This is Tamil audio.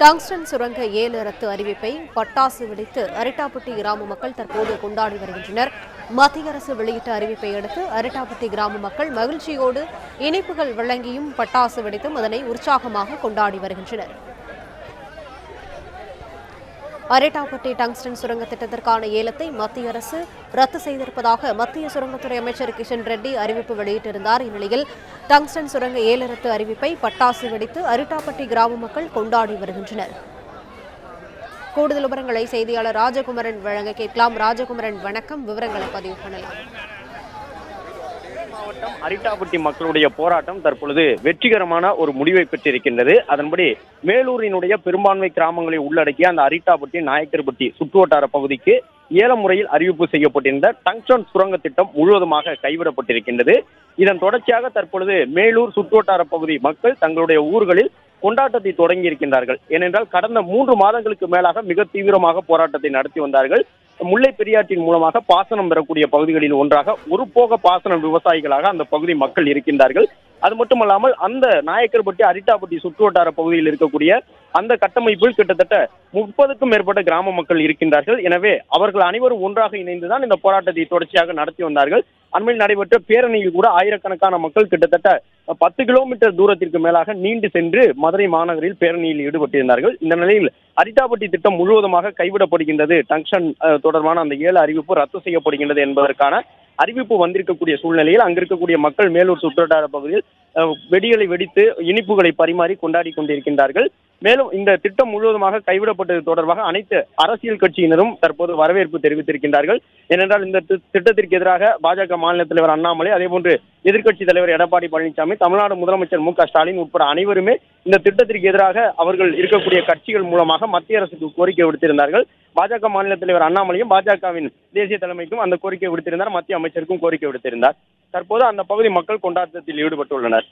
டங்ஸ்டன் சுரங்க 7 ரத்து அறிவிப்பை பட்டாசு வெடித்து அரிட்டாப்பட்டி கிராம மக்கள் தற்போது கொண்டாடி வருகின்றனர். மத்திய அரசு வெளியிட்ட அறிவிப்பை அடுத்து அரிட்டாப்பட்டி கிராம மக்கள் மகிழ்ச்சியோடு இனிப்புகள் வழங்கியும் பட்டாசு வெடித்தும் அதனை உற்சாகமாக கொண்டாடி வருகின்றனர். அரிட்டாப்பட்டி டங்ஸ்டன் சுரங்க திட்டத்திற்கான ஏலத்தை மத்திய அரசு ரத்து செய்திருப்பதாக மத்திய சுரங்கத்துறை அமைச்சர் கிஷன் ரெட்டி அறிவிப்பு வெளியிட்டிருந்தார். இந்நிலையில் டங்ஸ்டன் சுரங்க 7 ரத்து அறிவிப்பை பட்டாசு வெடித்து அரிட்டாப்பட்டி கிராம மக்கள் கொண்டாடி வருகின்றனர். கூடுதல் விவரங்களை செய்தியாளர் ராஜகுமரன் வழங்க கேட்கலாம். ராஜகுமரன், வணக்கம். விவரங்களை பதிவு பண்ணலாம். மாவட்டம் அரிட்டாப்பட்டி மக்களுடைய போராட்டம் தற்பொழுது வெற்றிகரமான ஒரு முடிவை பெற்றிருக்கின்றது. அதன்படி மேலூரினுடைய பெரும்பான்மை கிராமங்களை உள்ளடக்கிய அந்த அரிட்டாப்பட்டி, நாயக்கர்பட்டி சுற்றுவட்டார பகுதிக்கு ஏல முறையில் அறிவிப்பு செய்யப்பட்டிருந்த டங்ஸ்டன் சுரங்க திட்டம் முழுவதுமாக கைவிடப்பட்டிருக்கின்றது. இதன் தொடர்ச்சியாக தற்பொழுது மேலூர் சுற்றுவட்டார பகுதி மக்கள் தங்களுடைய ஊர்களில் கொண்டாட்டத்தை தொடங்கி இருக்கின்றார்கள். ஏனென்றால் கடந்த 3 மாதங்களுக்கு மேலாக மிக தீவிரமாக போராட்டத்தை நடத்தி வந்தார்கள். முல்லை பெரியாற்றின் மூலமாக பாசனம் பெறக்கூடிய பகுதிகளில் ஒன்றாக ஒரு போக பாசன விவசாயிகளாக அந்த பகுதி மக்கள் இருக்கின்றார்கள். அது மட்டுமல்லாமல் அந்த நாயக்கர்பட்டி, அரிட்டாப்பட்டி சுற்றுவட்டார பகுதியில் இருக்கக்கூடிய அந்த கட்டமைப்பில் கிட்டத்தட்ட 30க்கும் மேற்பட்ட கிராம மக்கள் இருக்கின்றார்கள். எனவே அவர்கள் அனைவரும் ஒன்றாக இணைந்துதான் இந்த போராட்டத்தை தொடர்ச்சியாக நடத்தி வந்தார்கள். அண்மையில் நடைபெற்ற பேரணியில் கூட ஆயிரக்கணக்கான மக்கள் கிட்டத்தட்ட 10 கிலோமீட்டர் தூரத்திற்கு மேலாக நீண்டு சென்று மதுரை மாநகரில் பேரணியில் ஈடுபட்டிருந்தார்கள். இந்த நிலையில் அரிட்டாப்பட்டி திட்டம் முழுவதுமாக கைவிடப்படுகின்றது, டங்ஸ்டன் தொடர்பான அந்த 7 அறிவிப்பு ரத்து செய்யப்படுகின்றது என்பதற்கான அறிவிப்பு வந்திருக்கக்கூடிய சூழ்நிலையில் அங்கிருக்கக்கூடிய மக்கள் மேலூர் சுற்றுவட்டார பகுதியில் வெடிகளை வெடித்து இனிப்புகளை பரிமாறி கொண்டாடி கொண்டிருக்கின்றார்கள். மேலும் இந்த திட்டம் முழுவதுமாக கைவிடப்பட்டது தொடர்பாக அனைத்து அரசியல் கட்சியினரும் தற்போது வரவேற்பு தெரிவித்திருக்கின்றார்கள். ஏனென்றால் இந்த திட்டத்திற்கு எதிராக பாஜக மாநில தலைவர் அண்ணாமலை, அதேபோன்று எதிர்க்கட்சி தலைவர் எடப்பாடி பழனிசாமி, தமிழ்நாடு முதலமைச்சர் மு க ஸ்டாலின் உட்பட அனைவருமே இந்த திட்டத்திற்கு எதிராக அவர்கள் இருக்கக்கூடிய கட்சிகள் மூலமாக மத்திய அரசுக்கு கோரிக்கை விடுத்திருந்தார்கள். பாஜக மாநில தலைவர் அண்ணாமலையும் பாஜகவின் தேசிய தலைமைக்கும் அந்த கோரிக்கை விடுத்திருந்தார், மத்திய அமைச்சருக்கும் கோரிக்கை விடுத்திருந்தார். தற்போது அந்த பகுதி மக்கள் கொண்டாட்டத்தில் ஈடுபட்டுள்ளனர்.